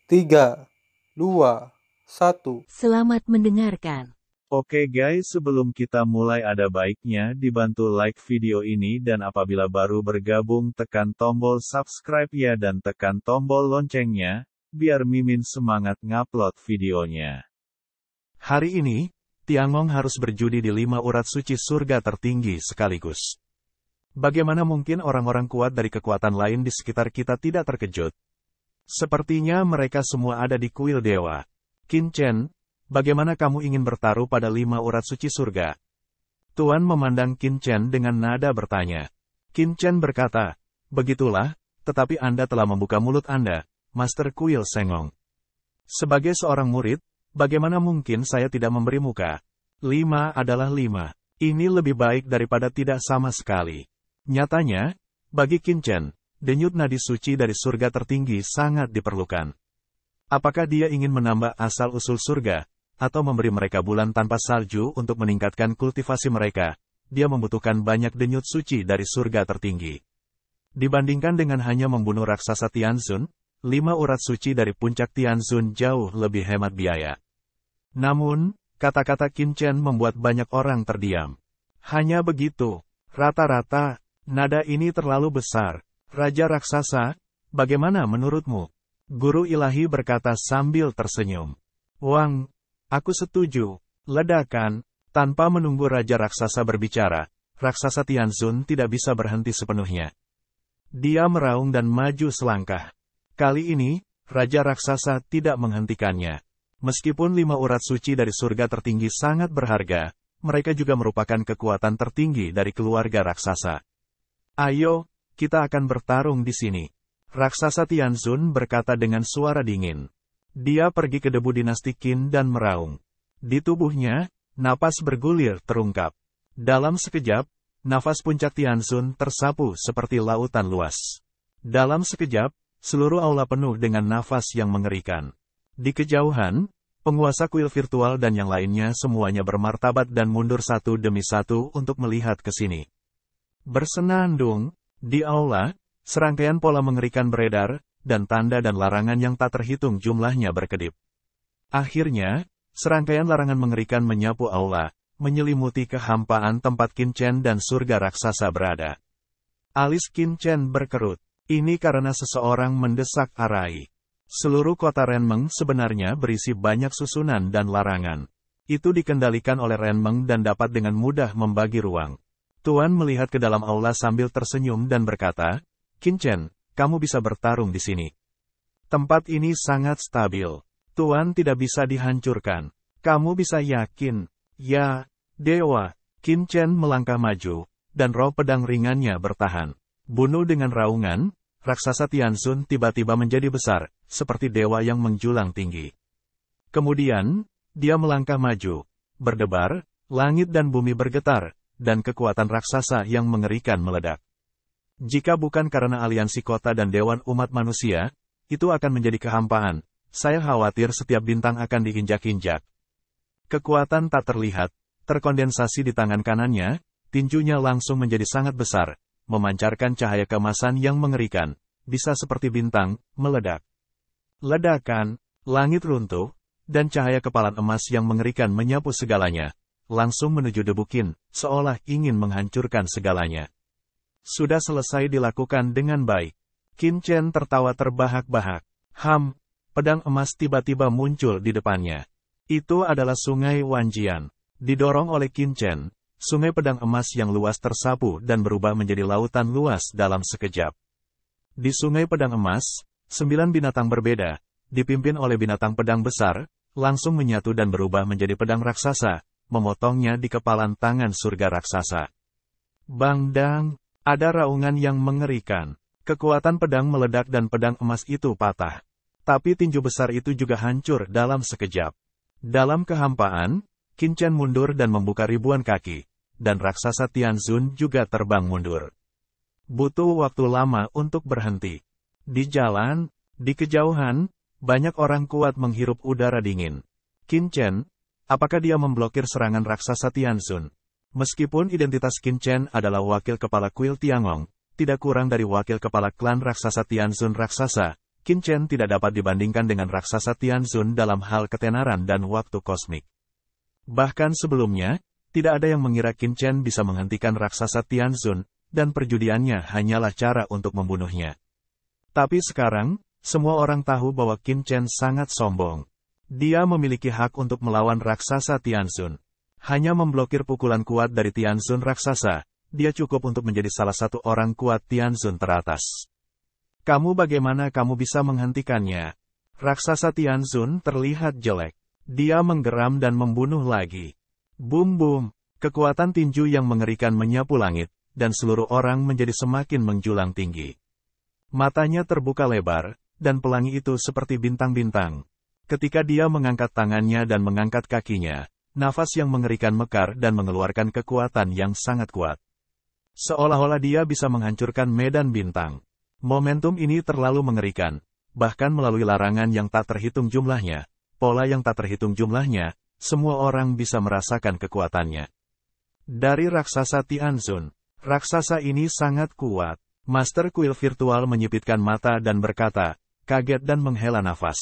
3, 2, 1. Selamat mendengarkan. Oke guys, sebelum kita mulai ada baiknya dibantu like video ini dan apabila baru bergabung tekan tombol subscribe ya dan tekan tombol loncengnya, biar Mimin semangat ngupload videonya. Hari ini, Tiangong harus berjudi di 5 urat suci surga tertinggi sekaligus. Bagaimana mungkin orang-orang kuat dari kekuatan lain di sekitar kita tidak terkejut? Sepertinya mereka semua ada di kuil dewa. Qin Chen, bagaimana kamu ingin bertaruh pada 5 urat suci surga? Tuan memandang Qin Chen dengan nada bertanya. Qin Chen berkata, begitulah, tetapi Anda telah membuka mulut Anda, Master Kuil Sengong. Sebagai seorang murid, bagaimana mungkin saya tidak memberi muka? 5 adalah 5. Ini lebih baik daripada tidak sama sekali. Nyatanya, bagi Qin Chen, denyut nadi suci dari surga tertinggi sangat diperlukan. Apakah dia ingin menambah asal-usul surga, atau memberi mereka bulan tanpa salju untuk meningkatkan kultivasi mereka? Dia membutuhkan banyak denyut suci dari surga tertinggi. Dibandingkan dengan hanya membunuh raksasa Tianzun, 5 urat suci dari puncak Tianzun jauh lebih hemat biaya. Namun, kata-kata Qin Chen membuat banyak orang terdiam. Hanya begitu, rata-rata, nada ini terlalu besar. Raja raksasa, bagaimana menurutmu? Guru ilahi berkata sambil tersenyum. Wang, aku setuju. Ledakan. Tanpa menunggu Raja raksasa berbicara, raksasa Tianzun tidak bisa berhenti sepenuhnya. Dia meraung dan maju selangkah. Kali ini, Raja raksasa tidak menghentikannya. Meskipun 5 urat suci dari surga tertinggi sangat berharga, mereka juga merupakan kekuatan tertinggi dari keluarga raksasa. Ayo, kita akan bertarung di sini. Raksasa Tianzun berkata dengan suara dingin. Dia pergi ke debu dinasti Qin dan meraung. Di tubuhnya, napas bergulir terungkap. Dalam sekejap, nafas puncak Tianzun tersapu seperti lautan luas. Dalam sekejap, seluruh aula penuh dengan nafas yang mengerikan. Di kejauhan, penguasa kuil virtual dan yang lainnya semuanya bermartabat dan mundur satu demi satu untuk melihat ke sini. Bersenandung, di aula, serangkaian pola mengerikan beredar, dan tanda dan larangan yang tak terhitung jumlahnya berkedip. Akhirnya, serangkaian larangan mengerikan menyapu aula, menyelimuti kehampaan tempat Qin Chen dan surga raksasa berada. Alis Qin Chen berkerut. Ini karena seseorang mendesak arai. Seluruh kota Renmeng sebenarnya berisi banyak susunan dan larangan. Itu dikendalikan oleh Renmeng dan dapat dengan mudah membagi ruang. Tuan melihat ke dalam aula sambil tersenyum dan berkata, Qin Chen, kamu bisa bertarung di sini. Tempat ini sangat stabil. Tuan tidak bisa dihancurkan. Kamu bisa yakin. Ya, Dewa. Qin Chen melangkah maju, dan roh pedang ringannya bertahan. Bunuh dengan raungan, raksasa Tianzun tiba-tiba menjadi besar, seperti dewa yang menjulang tinggi. Kemudian, dia melangkah maju. Berdebar, langit dan bumi bergetar, dan kekuatan raksasa yang mengerikan meledak. Jika bukan karena aliansi kota dan dewan umat manusia, itu akan menjadi kehampaan. Saya khawatir setiap bintang akan diinjak-injak. Kekuatan tak terlihat, terkondensasi di tangan kanannya, tinjunya langsung menjadi sangat besar, memancarkan cahaya keemasan yang mengerikan, bisa seperti bintang, meledak. Ledakan, langit runtuh, dan cahaya kepalan emas yang mengerikan menyapu segalanya, langsung menuju debu Qin, seolah ingin menghancurkan segalanya. Sudah selesai dilakukan dengan baik. Qin Chen tertawa terbahak-bahak. Pedang emas tiba-tiba muncul di depannya. Itu adalah sungai Wanjian. Didorong oleh Qin Chen, sungai pedang emas yang luas tersapu dan berubah menjadi lautan luas dalam sekejap. Di sungai pedang emas, 9 binatang berbeda, dipimpin oleh binatang pedang besar, langsung menyatu dan berubah menjadi pedang raksasa, memotongnya di kepalan tangan surga raksasa. Bangdang! Ada raungan yang mengerikan. Kekuatan pedang meledak dan pedang emas itu patah. Tapi tinju besar itu juga hancur dalam sekejap. Dalam kehampaan, Qin Chen mundur dan membuka ribuan kaki, dan raksasa Tianzun juga terbang mundur. Butuh waktu lama untuk berhenti. Di jalan, di kejauhan, banyak orang kuat menghirup udara dingin. Qin Chen, apakah dia memblokir serangan raksasa Tianzun? Meskipun identitas Qin Chen adalah wakil kepala kuil Tiangong, tidak kurang dari wakil kepala klan raksasa Tianzun raksasa, Qin Chen tidak dapat dibandingkan dengan raksasa Tianzun dalam hal ketenaran dan waktu kosmik. Bahkan sebelumnya, tidak ada yang mengira Qin Chen bisa menghentikan raksasa Tianzun, dan perjudiannya hanyalah cara untuk membunuhnya. Tapi sekarang, semua orang tahu bahwa Qin Chen sangat sombong. Dia memiliki hak untuk melawan raksasa Tianzun. Hanya memblokir pukulan kuat dari Tianzun raksasa, dia cukup untuk menjadi salah satu orang kuat Tianzun teratas. Bagaimana kamu bisa menghentikannya? Raksasa Tianzun terlihat jelek. Dia menggeram dan membunuh lagi. Bum-bum, kekuatan tinju yang mengerikan menyapu langit, dan seluruh orang menjadi semakin menjulang tinggi. Matanya terbuka lebar, dan pelangi itu seperti bintang-bintang. Ketika dia mengangkat tangannya dan mengangkat kakinya, nafas yang mengerikan mekar dan mengeluarkan kekuatan yang sangat kuat. Seolah-olah dia bisa menghancurkan medan bintang. Momentum ini terlalu mengerikan, bahkan melalui larangan yang tak terhitung jumlahnya, pola yang tak terhitung jumlahnya, semua orang bisa merasakan kekuatannya. Dari raksasa Tianzun, raksasa ini sangat kuat. Master Kuil virtual menyipitkan mata dan berkata, kaget dan menghela nafas.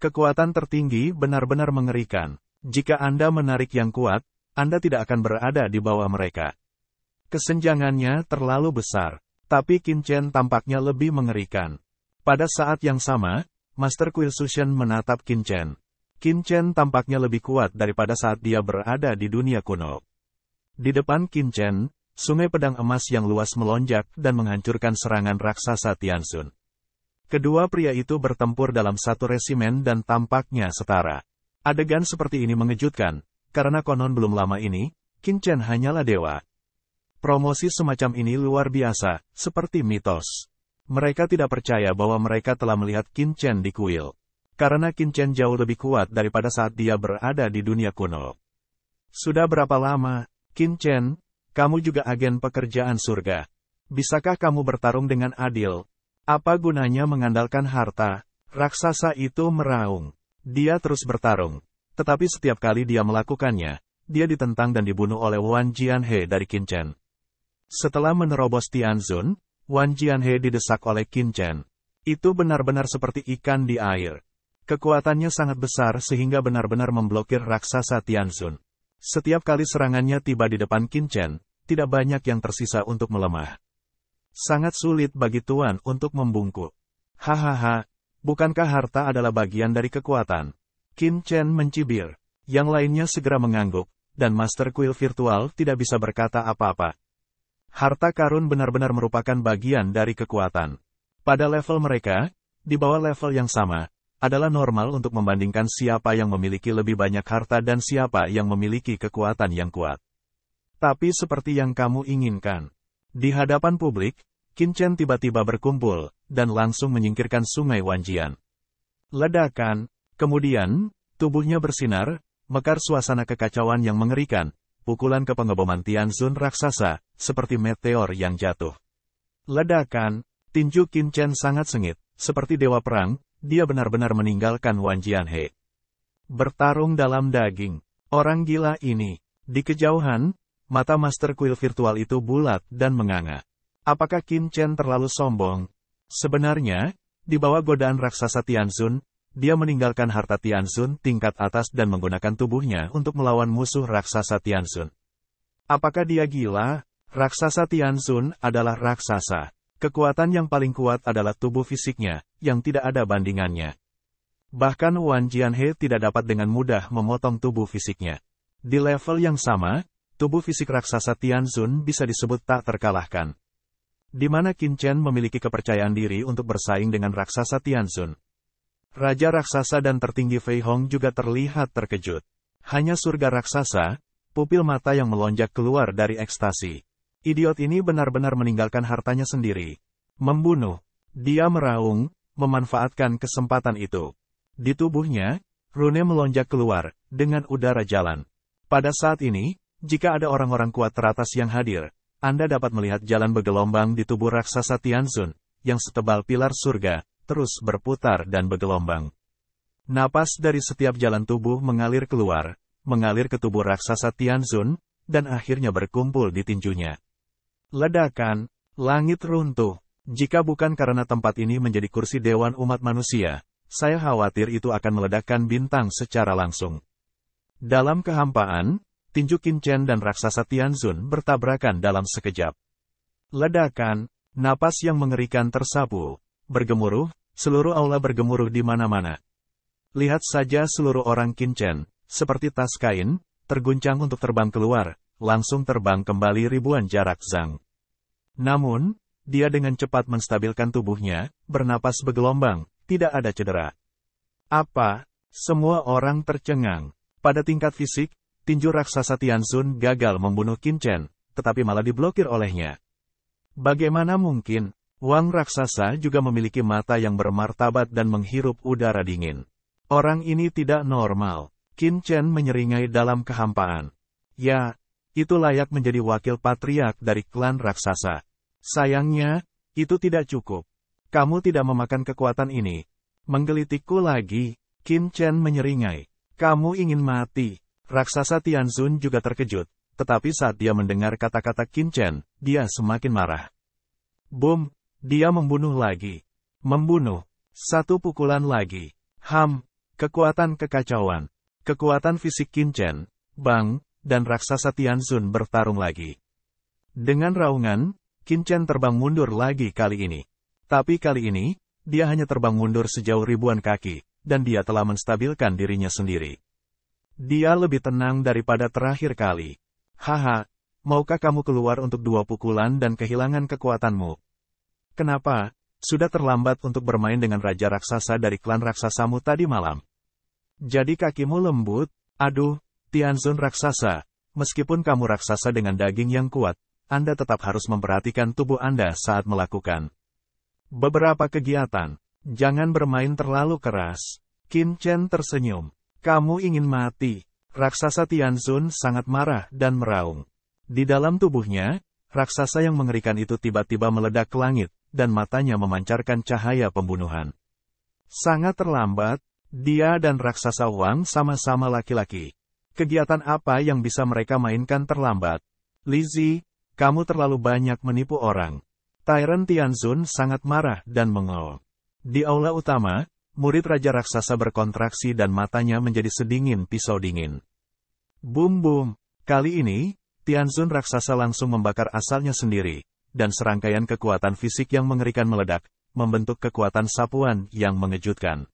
Kekuatan tertinggi benar-benar mengerikan. Jika Anda menarik yang kuat, Anda tidak akan berada di bawah mereka. Kesenjangannya terlalu besar. Tapi Qin Chen tampaknya lebih mengerikan. Pada saat yang sama, Master Kuil Sushen menatap Qin Chen. Qin Chen tampaknya lebih kuat daripada saat dia berada di dunia kuno. Di depan Qin Chen, sungai pedang emas yang luas melonjak dan menghancurkan serangan raksasa Tianzun. Kedua pria itu bertempur dalam satu resimen dan tampaknya setara. Adegan seperti ini mengejutkan, karena konon belum lama ini, Qin Chen hanyalah dewa. Promosi semacam ini luar biasa, seperti mitos. Mereka tidak percaya bahwa mereka telah melihat Qin Chen di kuil. Karena Qin Chen jauh lebih kuat daripada saat dia berada di dunia kuno. Sudah berapa lama, Qin Chen, kamu juga agen pekerjaan surga. Bisakah kamu bertarung dengan adil? Apa gunanya mengandalkan harta? Raksasa itu meraung. Dia terus bertarung. Tetapi setiap kali dia melakukannya, dia ditentang dan dibunuh oleh Wan Jianhe dari Qin Chen. Setelah menerobos Tianzun, Wan Jianhe didesak oleh Qin Chen. Itu benar-benar seperti ikan di air. Kekuatannya sangat besar sehingga benar-benar memblokir raksasa Tianzun. Setiap kali serangannya tiba di depan Qin Chen, tidak banyak yang tersisa untuk melemah. Sangat sulit bagi Tuan untuk membungkuk. Hahaha, bukankah harta adalah bagian dari kekuatan? Qin Chen mencibir. Yang lainnya segera mengangguk, dan Master Kuil virtual tidak bisa berkata apa-apa. Harta karun benar-benar merupakan bagian dari kekuatan. Pada level mereka, di bawah level yang sama, adalah normal untuk membandingkan siapa yang memiliki lebih banyak harta dan siapa yang memiliki kekuatan yang kuat. Tapi seperti yang kamu inginkan. Di hadapan publik, Qin Chen tiba-tiba berkumpul, dan langsung menyingkirkan sungai Wanjian. Ledakan, kemudian, tubuhnya bersinar, mekar suasana kekacauan yang mengerikan, pukulan ke pengeboman Tianzun raksasa, seperti meteor yang jatuh. Ledakan, tinju Qin Chen sangat sengit, seperti dewa perang, dia benar-benar meninggalkan Wan Jianhe. Bertarung dalam daging, orang gila ini. Di kejauhan, mata Master Kuil virtual itu bulat dan menganga. Apakah Qin Chen terlalu sombong? Sebenarnya, di bawah godaan raksasa Tianzun, dia meninggalkan harta Tianzun tingkat atas dan menggunakan tubuhnya untuk melawan musuh raksasa Tianzun. Apakah dia gila? Raksasa Tianzun adalah raksasa. Kekuatan yang paling kuat adalah tubuh fisiknya, yang tidak ada bandingannya. Bahkan Wan Jianhe tidak dapat dengan mudah memotong tubuh fisiknya. Di level yang sama, tubuh fisik raksasa Tianzun bisa disebut tak terkalahkan. Di mana Qin Chen memiliki kepercayaan diri untuk bersaing dengan raksasa Tianzun. Raja raksasa dan tertinggi Fei Hong juga terlihat terkejut. Hanya surga raksasa, pupil mata yang melonjak keluar dari ekstasi. Idiot ini benar-benar meninggalkan hartanya sendiri. Membunuh. Dia meraung, memanfaatkan kesempatan itu. Di tubuhnya, rune melonjak keluar, dengan udara jalan. Pada saat ini, jika ada orang-orang kuat teratas yang hadir, Anda dapat melihat jalan bergelombang di tubuh raksasa Tianzun, yang setebal pilar surga, terus berputar dan bergelombang. Napas dari setiap jalan tubuh mengalir keluar, mengalir ke tubuh raksasa Tianzun, dan akhirnya berkumpul di tinjunya. Ledakan, langit runtuh, Jika bukan karena tempat ini menjadi kursi Dewan Umat Manusia, saya khawatir itu akan meledakkan bintang secara langsung. Dalam kehampaan, tinju Qin Chen dan raksasa Tianzun bertabrakan dalam sekejap. Ledakan, napas yang mengerikan tersapu, bergemuruh, seluruh aula bergemuruh di mana-mana. Lihat saja seluruh orang Qin Chen, seperti tas kain, terguncang untuk terbang keluar, langsung terbang kembali ribuan jarak zang. Namun, dia dengan cepat menstabilkan tubuhnya, bernapas bergelombang, tidak ada cedera. Apa? Semua orang tercengang. Pada tingkat fisik, tinju raksasa Tianzun gagal membunuh Qin Chen, tetapi malah diblokir olehnya. Bagaimana mungkin? Wang raksasa juga memiliki mata yang bermartabat dan menghirup udara dingin. Orang ini tidak normal. Qin Chen menyeringai dalam kehampaan. Ya, itu layak menjadi wakil patriark dari klan raksasa. Sayangnya, itu tidak cukup. Kamu tidak memakan kekuatan ini. Menggelitikku lagi, Qin Chen menyeringai. Kamu ingin mati. Raksasa Tianzun juga terkejut, tetapi saat dia mendengar kata-kata Qin Chen, dia semakin marah. Boom, dia membunuh lagi. Membunuh. Satu pukulan lagi. Kekuatan kekacauan. Kekuatan fisik Qin Chen, bang, dan raksasa Tianzun bertarung lagi. Dengan raungan, Qin Chen terbang mundur lagi kali ini. Tapi kali ini, dia hanya terbang mundur sejauh ribuan kaki, dan dia telah menstabilkan dirinya sendiri. Dia lebih tenang daripada terakhir kali. Haha, maukah kamu keluar untuk 2 pukulan dan kehilangan kekuatanmu? Kenapa? Sudah terlambat untuk bermain dengan raja raksasa dari klan raksasamu tadi malam. Jadi kakimu lembut? Aduh, Tianzun raksasa, meskipun kamu raksasa dengan daging yang kuat, Anda tetap harus memperhatikan tubuh Anda saat melakukan beberapa kegiatan. Jangan bermain terlalu keras. Qin Chen tersenyum. Kamu ingin mati. Raksasa Tianzun sangat marah dan meraung. Di dalam tubuhnya, raksasa yang mengerikan itu tiba-tiba meledak ke langit, dan matanya memancarkan cahaya pembunuhan. Sangat terlambat, dia dan raksasa Wang sama-sama laki-laki. Kegiatan apa yang bisa mereka mainkan terlambat? Lizzie, kamu terlalu banyak menipu orang. Tyrant Tianzun sangat marah dan mengol. Di aula utama, murid Raja Raksasa berkontraksi dan matanya menjadi sedingin pisau dingin. Boom. Kali ini, Tianzun raksasa langsung membakar asalnya sendiri, dan serangkaian kekuatan fisik yang mengerikan meledak, membentuk kekuatan sapuan yang mengejutkan.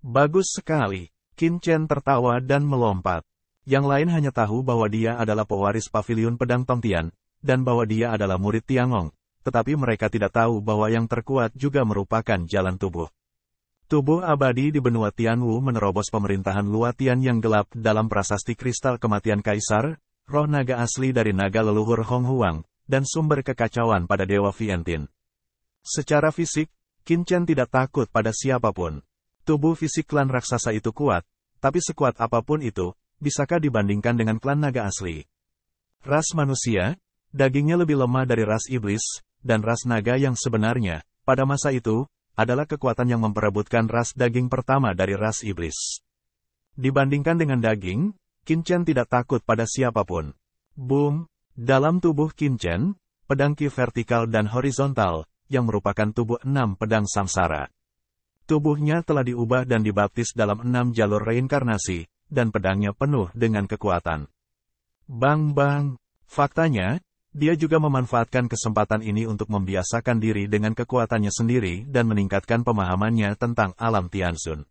Bagus sekali. Qin Chen tertawa dan melompat. Yang lain hanya tahu bahwa dia adalah pewaris paviliun pedang Tongtian, dan bahwa dia adalah murid Tiangong, tetapi mereka tidak tahu bahwa yang terkuat juga merupakan jalan tubuh. Tubuh abadi di benua Tianwu menerobos pemerintahan Luotian yang gelap dalam prasasti kristal kematian kaisar, roh naga asli dari naga leluhur Hong Huang, dan sumber kekacauan pada Dewa Vientian. Secara fisik, Qin Chen tidak takut pada siapapun. Tubuh fisik klan raksasa itu kuat, tapi sekuat apapun itu, bisakah dibandingkan dengan klan naga asli? Ras manusia, dagingnya lebih lemah dari ras iblis, dan ras naga yang sebenarnya, pada masa itu, adalah kekuatan yang memperebutkan ras daging pertama dari ras iblis. Dibandingkan dengan daging, Qin Chen tidak takut pada siapapun. Boom! Dalam tubuh Qin Chen, pedang ki vertikal dan horizontal, yang merupakan tubuh 6 pedang samsara. Tubuhnya telah diubah dan dibaptis dalam 6 jalur reinkarnasi, dan pedangnya penuh dengan kekuatan. Bang! Faktanya, dia juga memanfaatkan kesempatan ini untuk membiasakan diri dengan kekuatannya sendiri dan meningkatkan pemahamannya tentang alam Tianzun.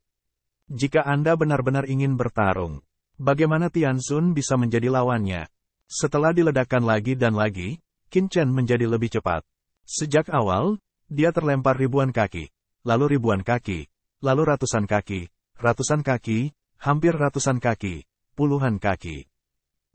Jika Anda benar-benar ingin bertarung, bagaimana Tianzun bisa menjadi lawannya? Setelah diledakkan lagi dan lagi, Qin Chen menjadi lebih cepat. Sejak awal, dia terlempar ribuan kaki, lalu ribuan kaki, lalu ratusan kaki, hampir ratusan kaki, puluhan kaki.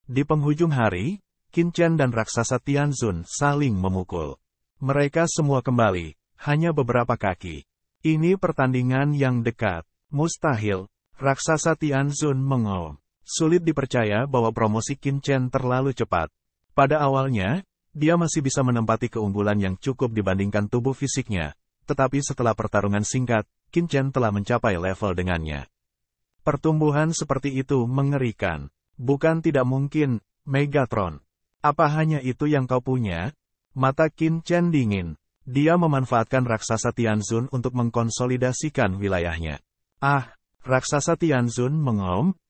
Di penghujung hari, Qin Chen dan raksasa Tianzun saling memukul. Mereka semua kembali, hanya beberapa kaki. Ini pertandingan yang dekat. Mustahil. Raksasa Tianzun mengol. Sulit dipercaya bahwa promosi Qin Chen terlalu cepat. Pada awalnya, dia masih bisa menempati keunggulan yang cukup dibandingkan tubuh fisiknya. Tetapi setelah pertarungan singkat, Qin Chen telah mencapai level dengannya. Pertumbuhan seperti itu mengerikan. Bukan tidak mungkin, Megatron. Apa hanya itu yang kau punya? Mata Qin Chen dingin. Dia memanfaatkan raksasa Tianzun untuk mengkonsolidasikan wilayahnya. Raksasa Tianzun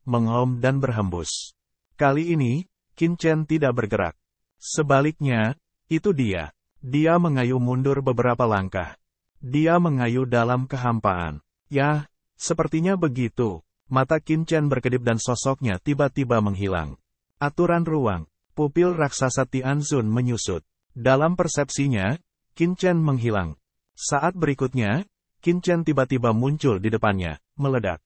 mengaum dan berhembus. Kali ini, Qin Chen tidak bergerak. Sebaliknya, itu dia. Dia mengayuh mundur beberapa langkah. Dia mengayuh dalam kehampaan. Ya, sepertinya begitu. Mata Qin Chen berkedip dan sosoknya tiba-tiba menghilang. Aturan ruang. Pupil raksasa Tianzun menyusut. Dalam persepsinya, Qin Chen menghilang. Saat berikutnya, Qin Chen tiba-tiba muncul di depannya, meledak.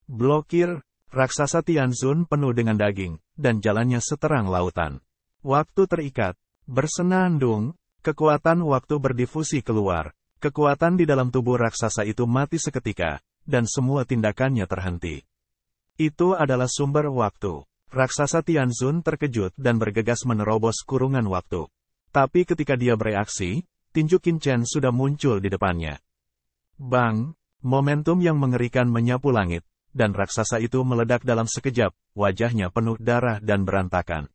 Blokir, raksasa Tianzun penuh dengan daging, dan jalannya seterang lautan. Waktu terikat, bersenandung, kekuatan waktu berdifusi keluar. Kekuatan di dalam tubuh raksasa itu mati seketika, dan semua tindakannya terhenti. Itu adalah sumber waktu. Raksasa Tianzun terkejut dan bergegas menerobos kurungan waktu. Tapi ketika dia bereaksi, tinju Qin Chen sudah muncul di depannya. Bang! Momentum yang mengerikan menyapu langit, dan raksasa itu meledak dalam sekejap, wajahnya penuh darah dan berantakan.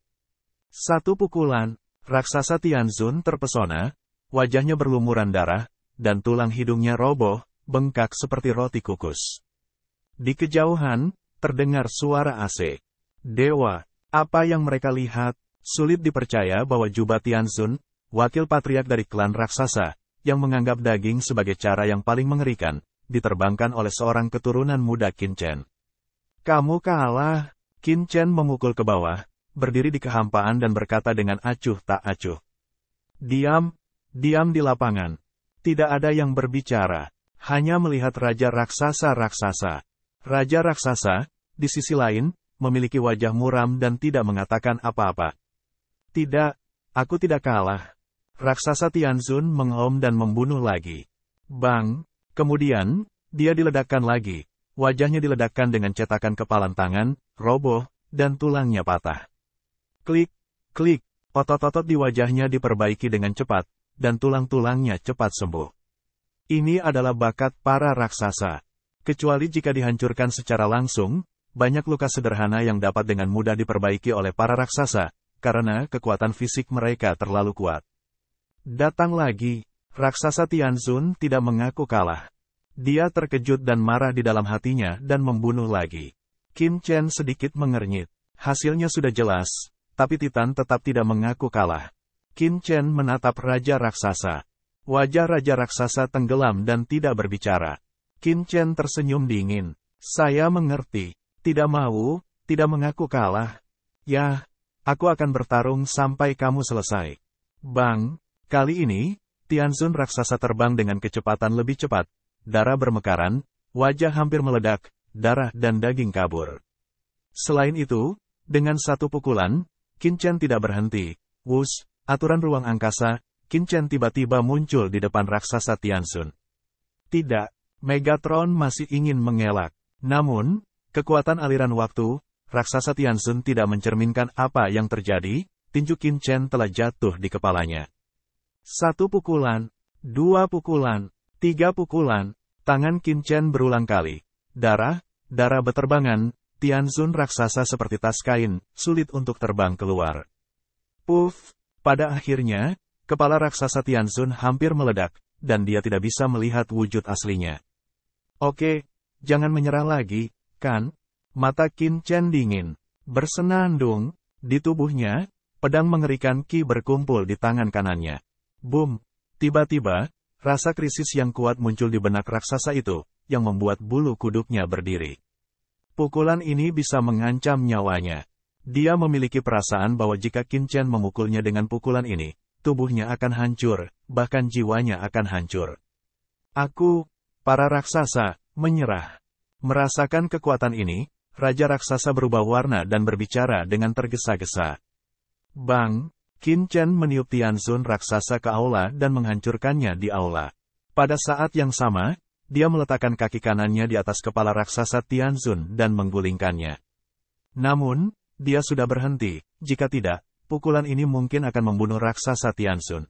Satu pukulan, raksasa Tianzun terpesona, wajahnya berlumuran darah, dan tulang hidungnya roboh, bengkak seperti roti kukus. Di kejauhan, terdengar suara AC. Dewa, apa yang mereka lihat? Sulit dipercaya bahwa jubah Tianzun, wakil patriark dari klan raksasa, yang menganggap daging sebagai cara yang paling mengerikan, diterbangkan oleh seorang keturunan muda Qin Chen. Kamu kalah. Qin Chen memukul ke bawah, berdiri di kehampaan dan berkata dengan acuh tak acuh. Diam di lapangan. Tidak ada yang berbicara, hanya melihat Raja Raksasa-Raksasa. Raja Raksasa, di sisi lain, memiliki wajah muram dan tidak mengatakan apa-apa. Tidak, aku tidak kalah. Raksasa Tianzun mengaum dan membunuh lagi. Bang! Kemudian, dia diledakkan lagi. Wajahnya diledakkan dengan cetakan kepalan tangan, roboh, dan tulangnya patah. Klik, klik, otot-otot di wajahnya diperbaiki dengan cepat, dan tulang-tulangnya cepat sembuh. Ini adalah bakat para raksasa. Kecuali jika dihancurkan secara langsung, banyak luka sederhana yang dapat dengan mudah diperbaiki oleh para raksasa, karena kekuatan fisik mereka terlalu kuat. Datang lagi, raksasa Tianzun tidak mengaku kalah. Dia terkejut dan marah di dalam hatinya dan membunuh lagi. Qin Chen sedikit mengernyit. Hasilnya sudah jelas, tapi Titan tetap tidak mengaku kalah. Qin Chen menatap Raja Raksasa. Wajah Raja Raksasa tenggelam dan tidak berbicara. Qin Chen tersenyum dingin. Saya mengerti. Tidak mau, tidak mengaku kalah. Ya, aku akan bertarung sampai kamu selesai. Bang! Kali ini, Tianzun raksasa terbang dengan kecepatan lebih cepat. Darah bermekaran, wajah hampir meledak, darah dan daging kabur. Selain itu, dengan satu pukulan, Qin Chen tidak berhenti. Wus, aturan ruang angkasa, Qin Chen tiba-tiba muncul di depan raksasa Tianzun. Tidak, Megatron masih ingin mengelak. Namun, kekuatan aliran waktu, raksasa Tianzun tidak mencerminkan apa yang terjadi, tinju Qin Chen telah jatuh di kepalanya. Satu pukulan, dua pukulan, tiga pukulan, tangan Qin Chen berulang kali. Darah beterbangan, Tianzun raksasa seperti tas kain, sulit untuk terbang keluar. Puff, pada akhirnya, kepala raksasa Tianzun hampir meledak, dan dia tidak bisa melihat wujud aslinya. Oke, jangan menyerah lagi, kan? Mata Qin Chen dingin, bersenandung, di tubuhnya, pedang mengerikan Qi berkumpul di tangan kanannya. Boom! Tiba-tiba, rasa krisis yang kuat muncul di benak raksasa itu, yang membuat bulu kuduknya berdiri. Pukulan ini bisa mengancam nyawanya. Dia memiliki perasaan bahwa jika Qin Chen memukulnya dengan pukulan ini, tubuhnya akan hancur, bahkan jiwanya akan hancur. Para raksasa, menyerah. Merasakan kekuatan ini, Raja Raksasa berubah warna dan berbicara dengan tergesa-gesa. Bang! Qin Chen meniup Tianzun raksasa ke aula dan menghancurkannya di aula. Pada saat yang sama, dia meletakkan kaki kanannya di atas kepala raksasa Tianzun dan menggulingkannya. Namun, dia sudah berhenti. Jika tidak, pukulan ini mungkin akan membunuh raksasa Tianzun.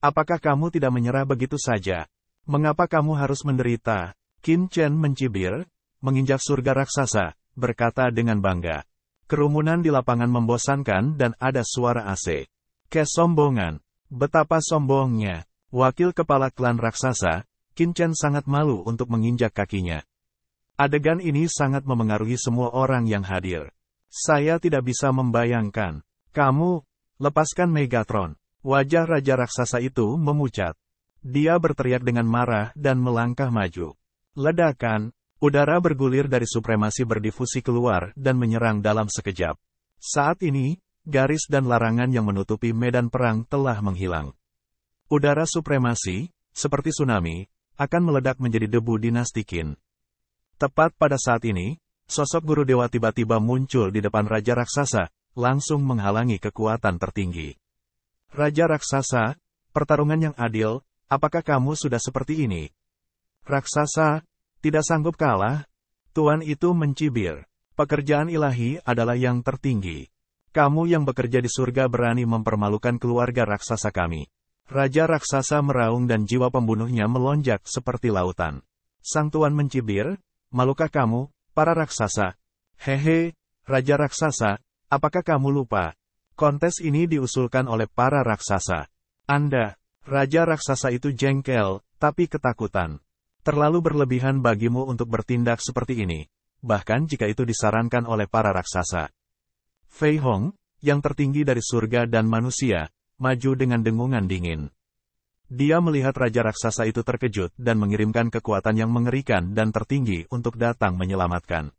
Apakah kamu tidak menyerah begitu saja? Mengapa kamu harus menderita? Qin Chen mencibir, menginjak surga raksasa, berkata dengan bangga. Kerumunan di lapangan membosankan dan ada suara AC. Kesombongan. Betapa sombongnya. Wakil kepala klan raksasa, Qin Chen sangat malu untuk menginjak kakinya. Adegan ini sangat memengaruhi semua orang yang hadir. Saya tidak bisa membayangkan. Kamu, lepaskan Megatron. Wajah Raja Raksasa itu memucat. Dia berteriak dengan marah dan melangkah maju. Ledakan, udara bergulir dari supremasi berdifusi keluar dan menyerang dalam sekejap. Saat ini, garis dan larangan yang menutupi medan perang telah menghilang. Udara supremasi, seperti tsunami, akan meledak menjadi debu dinasti Qin. Tepat pada saat ini, sosok guru dewa tiba-tiba muncul di depan Raja Raksasa, langsung menghalangi kekuatan tertinggi. Raja Raksasa, pertarungan yang adil, apakah kamu sudah seperti ini? Raksasa, tidak sanggup kalah? Tuan itu mencibir. Pekerjaan ilahi adalah yang tertinggi. Kamu yang bekerja di surga berani mempermalukan keluarga raksasa kami. Raja Raksasa meraung dan jiwa pembunuhnya melonjak seperti lautan. Sang tuan mencibir, malukah kamu, para raksasa? Hehe, Raja Raksasa, apakah kamu lupa? Kontes ini diusulkan oleh para raksasa. Anda, Raja Raksasa itu jengkel, tapi ketakutan. Terlalu berlebihan bagimu untuk bertindak seperti ini, bahkan jika itu disarankan oleh para raksasa. Fei Hong, yang tertinggi dari surga dan manusia, maju dengan dengungan dingin. Dia melihat Raja Raksasa itu terkejut dan mengirimkan kekuatan yang mengerikan dan tertinggi untuk datang menyelamatkan.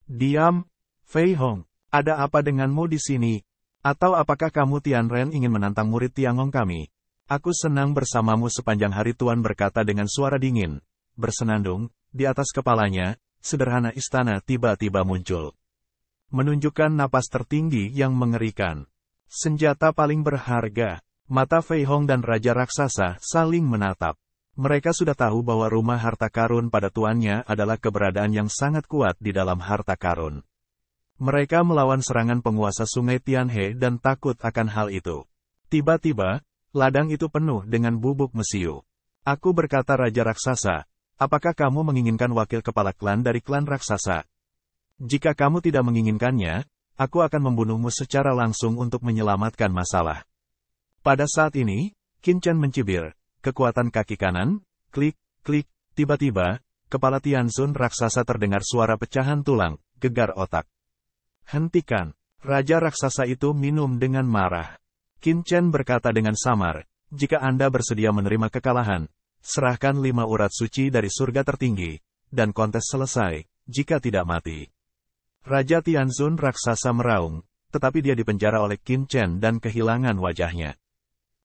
Diam, Fei Hong, ada apa denganmu di sini? Atau apakah kamu Tianren ingin menantang murid Tiangong kami? Aku senang bersamamu sepanjang hari, Tuan berkata dengan suara dingin. Bersenandung, di atas kepalanya, sederhana istana tiba-tiba muncul. Menunjukkan napas tertinggi yang mengerikan. Senjata paling berharga. Mata Fei Hong dan Raja Raksasa saling menatap. Mereka sudah tahu bahwa rumah harta karun pada tuannya adalah keberadaan yang sangat kuat di dalam harta karun. Mereka melawan serangan penguasa sungai Tianhe dan takut akan hal itu. Tiba-tiba, ladang itu penuh dengan bubuk mesiu. Aku berkata, Raja Raksasa, apakah kamu menginginkan wakil kepala klan dari klan raksasa? Jika kamu tidak menginginkannya, aku akan membunuhmu secara langsung untuk menyelamatkan masalah. Pada saat ini, Qin Chen mencibir, kekuatan kaki kanan, klik, klik, tiba-tiba, kepala Tianzun raksasa terdengar suara pecahan tulang, gegar otak. Hentikan, Raja Raksasa itu minum dengan marah. Qin Chen berkata dengan samar, jika Anda bersedia menerima kekalahan, serahkan 5 urat suci dari surga tertinggi, dan kontes selesai, jika tidak mati. Raja Tianzun raksasa meraung, tetapi dia dipenjara oleh Qin Chen dan kehilangan wajahnya.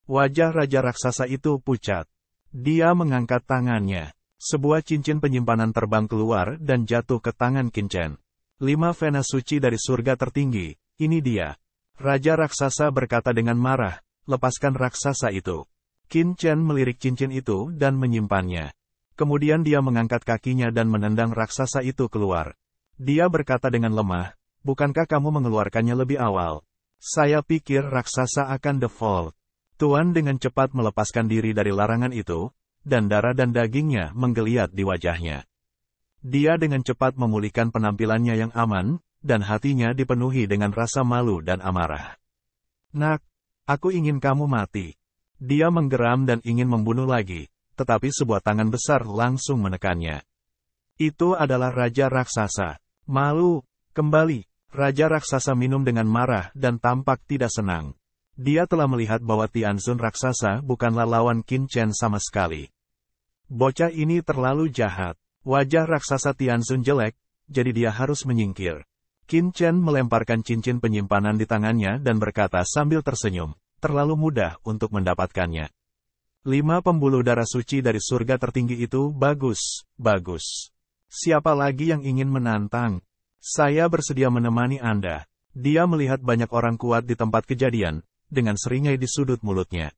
Wajah Raja Raksasa itu pucat. Dia mengangkat tangannya. Sebuah cincin penyimpanan terbang keluar dan jatuh ke tangan Qin Chen. 5 vena suci dari surga tertinggi, ini dia. Raja Raksasa berkata dengan marah, lepaskan raksasa itu. Qin Chen melirik cincin itu dan menyimpannya. Kemudian dia mengangkat kakinya dan menendang raksasa itu keluar. Dia berkata dengan lemah, bukankah kamu mengeluarkannya lebih awal? Saya pikir raksasa akan default. Tuan dengan cepat melepaskan diri dari larangan itu, dan darah dan dagingnya menggeliat di wajahnya. Dia dengan cepat memulihkan penampilannya yang aman, dan hatinya dipenuhi dengan rasa malu dan amarah. Nak, aku ingin kamu mati. Dia menggeram dan ingin membunuh lagi, tetapi sebuah tangan besar langsung menekannya. Itu adalah Raja Raksasa. Malu, kembali. Raja Raksasa minum dengan marah dan tampak tidak senang. Dia telah melihat bahwa Tianzun Raksasa bukanlah lawan Qin Chen sama sekali. Bocah ini terlalu jahat. Wajah Raksasa Tianzun jelek, jadi dia harus menyingkir. Qin Chen melemparkan cincin penyimpanan di tangannya dan berkata sambil tersenyum, terlalu mudah untuk mendapatkannya. 5 pembuluh darah suci dari surga tertinggi itu bagus, bagus. Siapa lagi yang ingin menantang? Saya bersedia menemani Anda. Dia melihat banyak orang kuat di tempat kejadian, dengan seringai di sudut mulutnya.